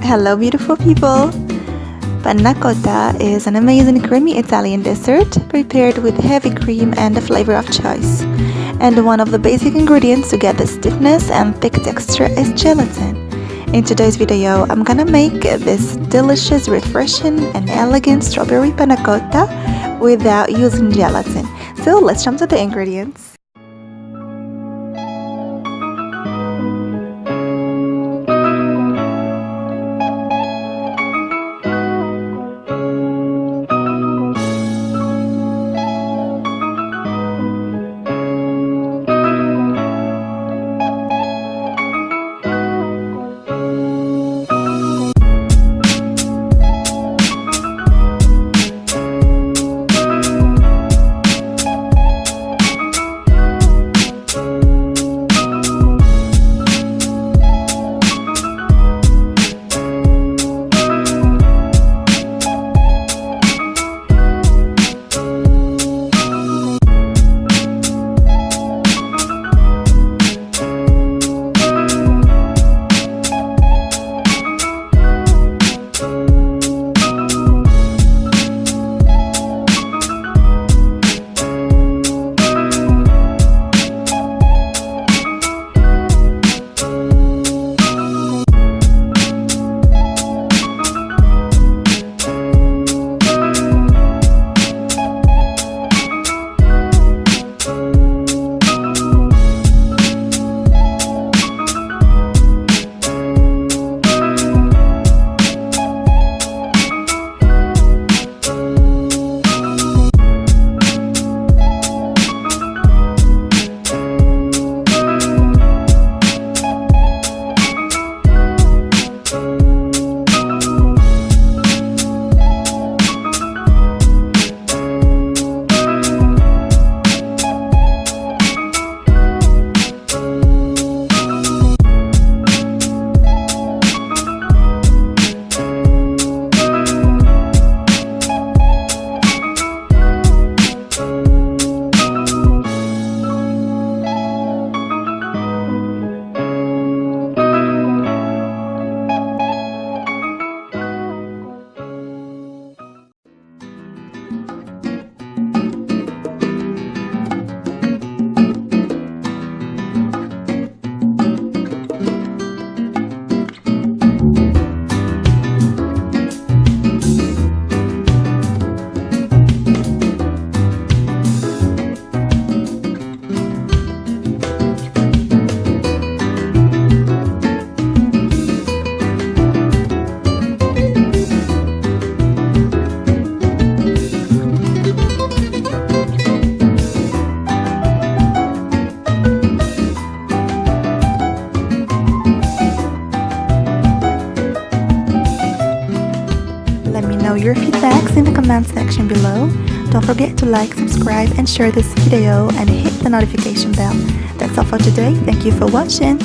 Hello beautiful people! Panna Cotta is an amazing creamy Italian dessert prepared with heavy cream and a flavor of choice. And one of the basic ingredients to get the stiffness and thick texture is gelatin. In today's video, I'm gonna make this delicious, refreshing and elegant strawberry panna cotta without using gelatin. So let's jump to the ingredients. Let me know your feedbacks in the comment section below. Don't forget to like, subscribe and share this video and hit the notification bell. That's all for today. Thank you for watching.